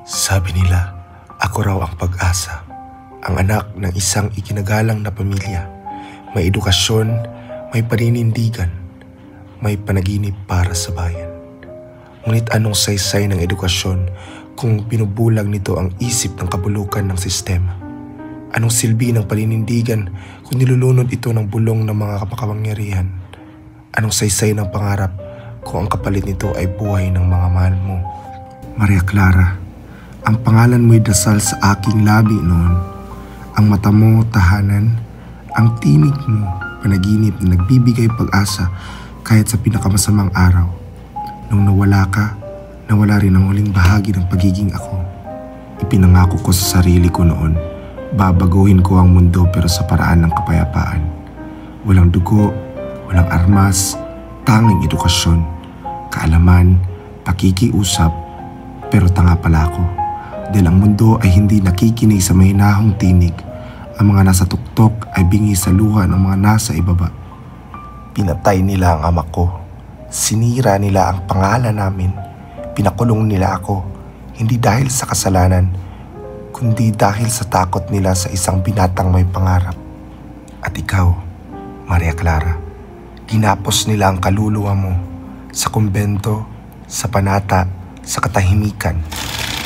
Sabi nila, ako raw ang pag-asa, ang anak ng isang ikinagalang na pamilya. May edukasyon, may paninindigan, may panaginip para sa bayan. Ngunit anong saysay ng edukasyon kung binubulag nito ang isip ng kabulukan ng sistema? Anong silbi ng paninindigan kung nilulunod ito ng bulong ng mga makapangyarihan? Anong saysay ng pangarap kung ang kapalit nito ay buhay ng mga mahal mo? Maria Clara, ang pangalan mo'y dasal sa aking labi noon. Ang mata mo, tahanan, ang tinig mo, panaginip na nagbibigay pag-asa kahit sa pinakamasamang araw. Nung nawala ka, nawala rin ang huling bahagi ng pagiging ako. Ipinangako ko sa sarili ko noon, babaguhin ko ang mundo pero sa paraan ng kapayapaan. Walang dugo, walang armas, tanging edukasyon, kaalaman, pakikiusap, pero tanga pala ako. Dahil ang mundo ay hindi nakikinig sa mahinahong tinig. Ang mga nasa tuktok ay bingi sa luha ng mga nasa ibaba. Pinatay nila ang ama ko. Sinira nila ang pangalan namin. Pinakulong nila ako. Hindi dahil sa kasalanan, kundi dahil sa takot nila sa isang binatang may pangarap. At ikaw, Maria Clara, ginapos nila ang kaluluwa mo sa kumbento, sa panata, sa katahimikan.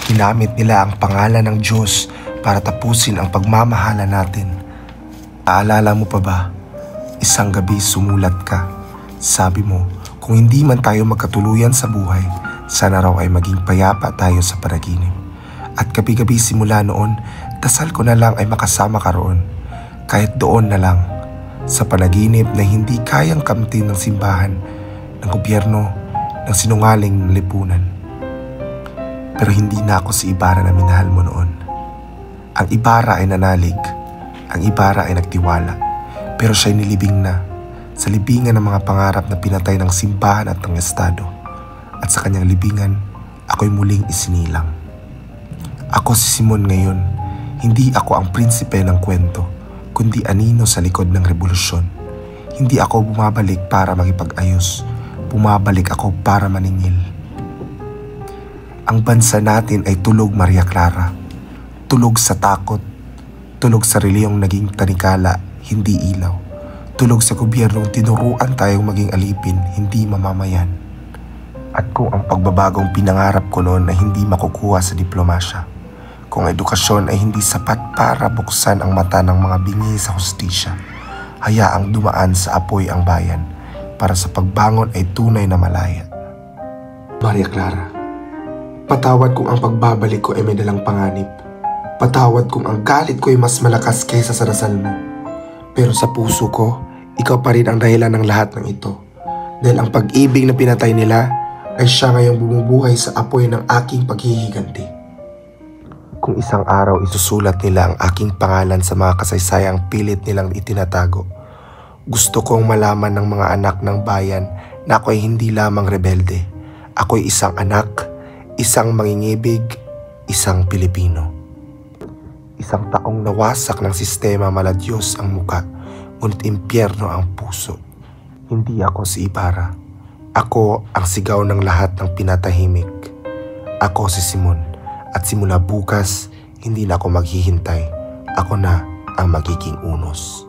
Ginamit nila ang pangalan ng Diyos para tapusin ang pagmamahala natin. Aalala mo pa ba? Isang gabi sumulat ka. Sabi mo, kung hindi man tayo magkatuluyan sa buhay, sana raw ay maging payapa tayo sa panaginip. At gabi-gabi simula noon, dasal ko na lang ay makasama ka roon. Kahit doon na lang, sa panaginip na hindi kayang kamtin ng simbahan, ng gobyerno, ng sinungaling lipunan. Pero hindi na ako si Ibarra na minahal mo noon. Ang Ibarra ay nanalig, ang Ibarra ay nagtiwala, pero siya'y nilibing na sa libingan ng mga pangarap na pinatay ng simbahan at ng estado. At sa kanyang libingan, ako'y muling isinilang. Ako si Simon ngayon, hindi ako ang prinsipe ng kwento, kundi anino sa likod ng revolusyon. Hindi ako bumabalik para makipag-ayos, bumabalik ako para maningil. Ang bansa natin ay tulog, Maria Clara. Tulog sa takot. Tulog sa reliyong naging tanikala, hindi ilaw. Tulog sa gobyernong tinuruan tayong maging alipin, hindi mamamayan. At kung ang pagbabagong pinangarap ko noon ay hindi makukuha sa diplomasya, kung edukasyon ay hindi sapat para buksan ang mata ng mga bingi sa hustisya, hayaang dumaan sa apoy ang bayan para sa pagbangon ay tunay na malaya. Maria Clara, patawad kung ang pagbabalik ko ay may dalang panganib. Patawad kung ang galit ko ay mas malakas kaysa sa dasal mo. Pero sa puso ko, ikaw pa rin ang dahilan ng lahat ng ito. Dahil ang pag-ibig na pinatay nila ay siya ngayong bumubuhay sa apoy ng aking paghihiganti. Kung isang araw isusulat nila ang aking pangalan sa mga kasaysayang pilit nilang itinatago, gusto kong malaman ng mga anak ng bayan na ako ay hindi lamang rebelde. Ako'y isang anak, isang mangingibig, isang Pilipino. Isang taong nawasak ng sistema maladyos ang muka, ngunit impyerno ang puso. Hindi ako si Ibarra. Ako ang sigaw ng lahat ng pinatahimik. Ako si Simon, at simula bukas, hindi na ako maghihintay. Ako na ang magiging unos.